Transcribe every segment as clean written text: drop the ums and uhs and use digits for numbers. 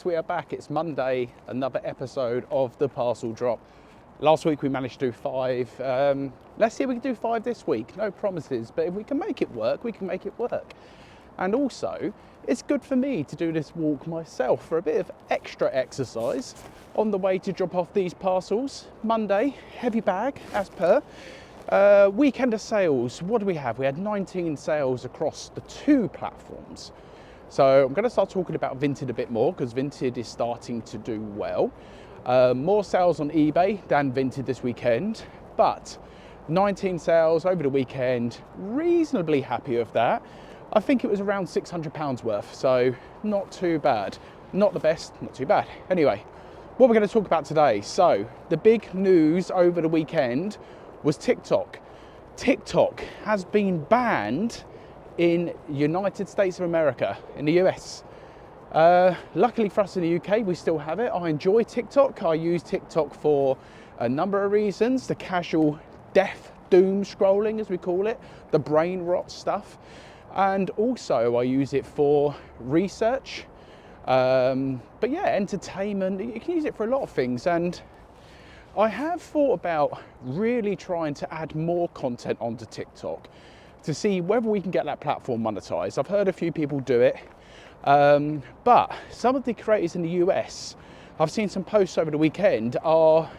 We are back. It's Monday, another episode of the Parcel Drop. Last week we managed to do 5. Let's see if we can do 5 this week. No promises, but if we can make it work, we can make it work. And also, it's good for me to do this walk myself for a bit of extra exercise on the way to drop off these parcels. Monday, heavy bag as per. Weekend of sales, what do we have? We had 19 sales across the 2 platforms. So I'm going to start talking about Vinted a bit more because Vinted is starting to do well. More sales on eBay than Vinted this weekend, but 19 sales over the weekend, reasonably happy with that. I think it was around £600 worth, so not too bad. Not the best, not too bad. Anyway, what we're going to talk about today. So the big news over the weekend was TikTok. TikTok has been banned in United States of America, in the US. Luckily for us in the UK, we still have it. I enjoy TikTok. I use TikTok for a number of reasons. The casual death, doom scrolling, as we call it, the brain rot stuff. And also I use it for research. But yeah, entertainment. You can use it for a lot of things. And I have thought about really trying to add more content onto TikTok to see whether we can get that platform monetized. I've heard a few people do it, but some of the creators in the US, I've seen some posts over the weekend, are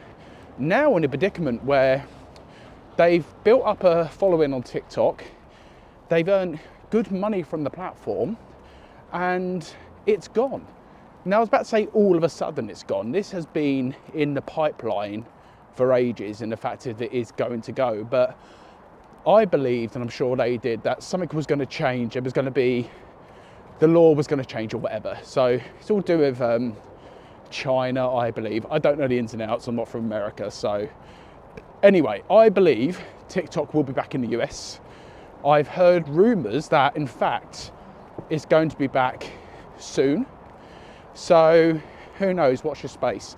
now in a predicament where they've built up a following on TikTok, they've earned good money from the platform, and it's gone. Now, I was about to say all of a sudden it's gone. This has been in the pipeline for ages, and the fact is it is going to go, but I believed, and I'm sure they did, that something was going to change. It was going to be, the law was going to change or whatever. So it's all to do with China, I believe. I don't know the ins and outs. I'm not from America. So anyway, I believe TikTok will be back in the US. I've heard rumors that, in fact, it's going to be back soon. So who knows? Watch your space.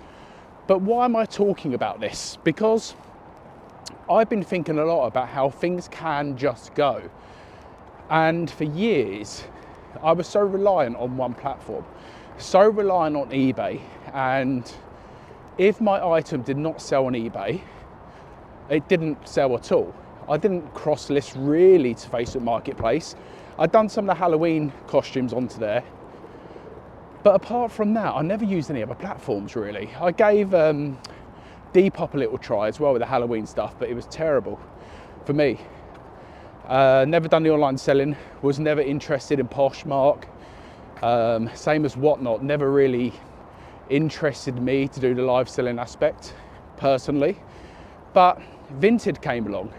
But why am I talking about this? Because I've been thinking a lot about how things can just go. And for years, I was so reliant on one platform, so reliant on eBay. And if my item did not sell on eBay, it didn't sell at all. I didn't cross list really to Facebook Marketplace. I'd done some of the Halloween costumes onto there. But apart from that, I never used any other platforms really. I gave Depop a little try as well with the Halloween stuff, but it was terrible for me. Never done the online selling, was never interested in Poshmark. Same as Whatnot, never really interested me to do the live selling aspect personally. But Vinted came along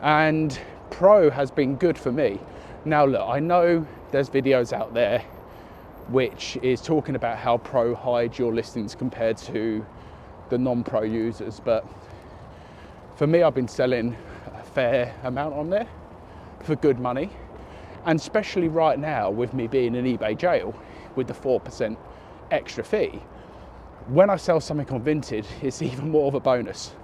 and Pro has been good for me. Now look, I know there's videos out there which is talking about how Pro hides your listings compared to the non-Pro users, but for me, I've been selling a fair amount on there for good money, and especially right now with me being in eBay jail with the 4% extra fee, when I sell something on Vinted, it's even more of a bonus.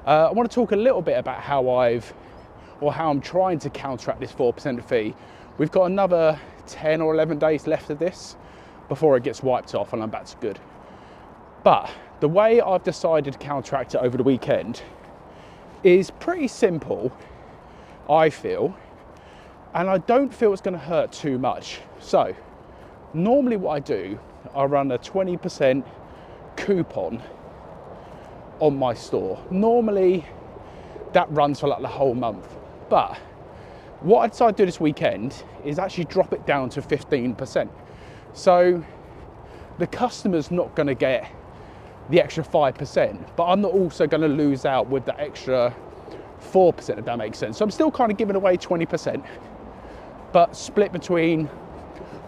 I want to talk a little bit about how I'm trying to counteract this 4% fee. We've got another 10 or 11 days left of this before it gets wiped off and I'm back to good. But the way I've decided to counteract it over the weekend is pretty simple, I feel, and I don't feel it's going to hurt too much. So normally what I do, I run a 20% coupon on my store. Normally that runs for like the whole month, but what I decided to do this weekend is actually drop it down to 15%. So the customer's not going to get the extra 5%, but I'm not also going to lose out with the extra 4%, if that makes sense. So I'm still kind of giving away 20%, but split between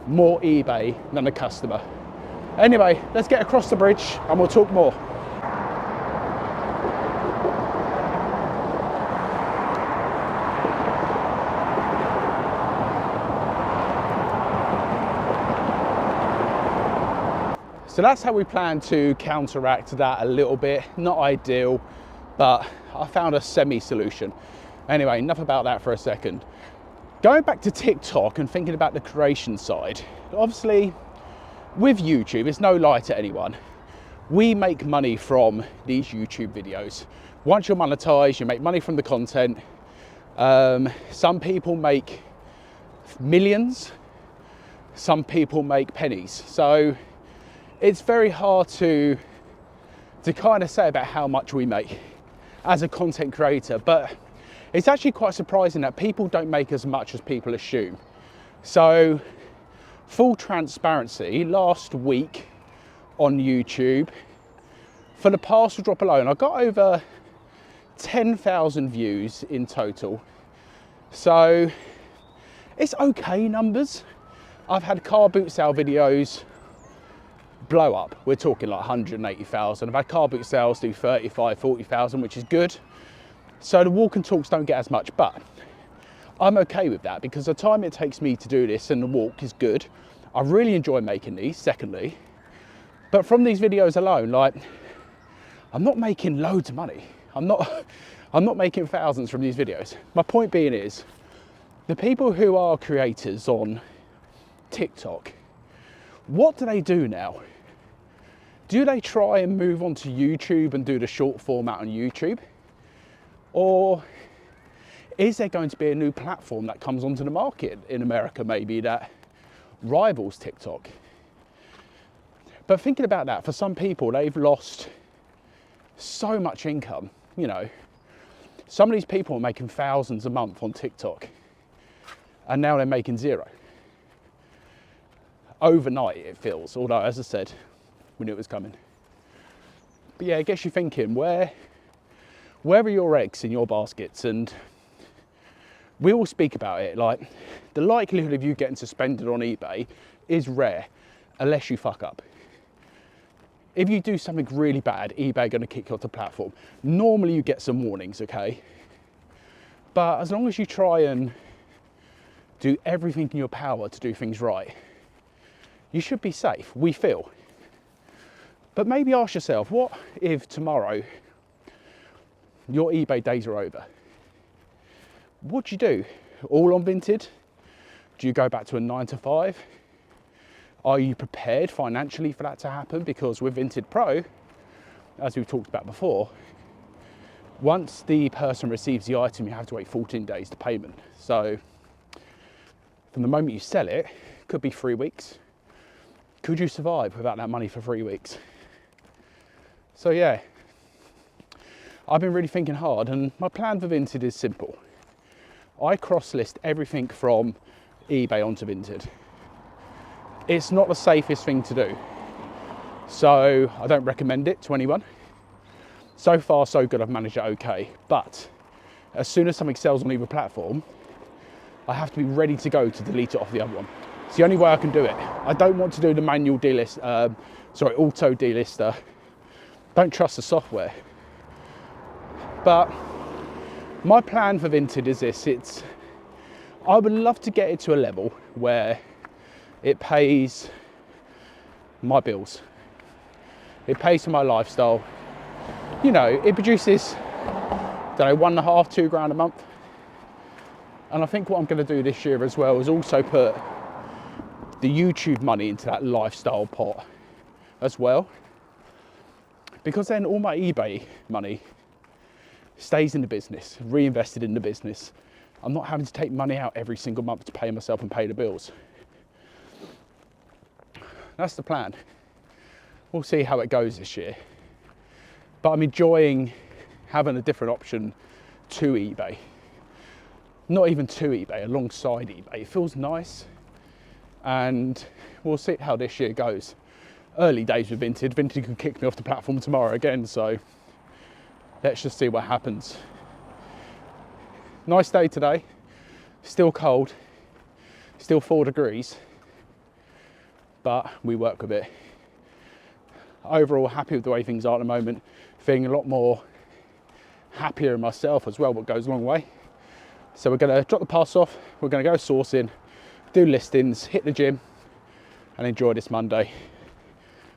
more eBay than the customer. Anyway, let's get across the bridge and we'll talk more. So that's how we plan to counteract that a little bit. Not ideal, but I found a semi-solution. Anyway, enough about that for a second. Going back to TikTok and thinking about the creation side, obviously with YouTube, it's no lie to anyone, we make money from these YouTube videos. Once you're monetized, you make money from the content. Some people make millions, some people make pennies. So it's very hard to kind of say about how much we make as a content creator, but it's actually quite surprising that people don't make as much as people assume. So full transparency, last week on YouTube, for the parcel drop alone, I got over 10,000 views in total. So it's okay numbers. I've had car boot sale videos blow up. We're talking like 180,000. I've had car boot sales do 35, 40,000, which is good. So the walk and talks don't get as much, but I'm okay with that because the time it takes me to do this and the walk is good. I really enjoy making these, secondly. But from these videos alone, like, I'm not making loads of money. I'm not making thousands from these videos. My point being is, the people who are creators on TikTok, what do they do now? Do they try and move on to YouTube and do the short format on YouTube? Or is there going to be a new platform that comes onto the market in America maybe that rivals TikTok? But thinking about that, for some people, they've lost so much income, you know. Some of these people are making thousands a month on TikTok and now they're making zero. Overnight it feels, although as I said, we knew it was coming. But yeah, it gets you thinking, where are your eggs in your baskets? And we all speak about it, like the likelihood of you getting suspended on eBay is rare unless you fuck up. If you do something really bad, eBay are going to kick you off the platform. Normally you get some warnings, okay? But as long as you try and do everything in your power to do things right, you should be safe, we feel. But maybe ask yourself, what if tomorrow your eBay days are over? What do you do? All on Vinted? Do you go back to a 9 to 5? Are you prepared financially for that to happen? Because with Vinted Pro, as we've talked about before, once the person receives the item, you have to wait 14 days to payment. So from the moment you sell it, could be 3 weeks. Could you survive without that money for 3 weeks? So yeah, I've been really thinking hard, and my plan for Vinted is simple. I cross-list everything from eBay onto Vinted. It's not the safest thing to do, so I don't recommend it to anyone. So far, so good, I've managed it okay, but as soon as something sells on either platform, I have to be ready to go to delete it off the other one. It's the only way I can do it. I don't want to do the manual auto delister. Don't trust the software. But my plan for Vinted is this. I would love to get it to a level where it pays my bills. It pays for my lifestyle. You know, it produces, I don't know, $1.5, $2 a month. And I think what I'm going to do this year as well is also put the YouTube money into that lifestyle pot as well. Because then all my eBay money stays in the business, reinvested in the business. I'm not having to take money out every single month to pay myself and pay the bills. That's the plan. We'll see how it goes this year. But I'm enjoying having a different option to eBay. Not even to eBay, alongside eBay. It feels nice. And we'll see how this year goes. Early days with Vinted. Vinted could kick me off the platform tomorrow again, so let's just see what happens. Nice day today. Still cold. Still 4 degrees. But we work with it. Overall, happy with the way things are at the moment. Feeling a lot more happier in myself as well, what goes a long way. So we're going to drop the parcel off. We're going to go sourcing, do listings, hit the gym, and enjoy this Monday.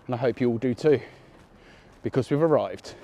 And I hope you all do too, because we've arrived.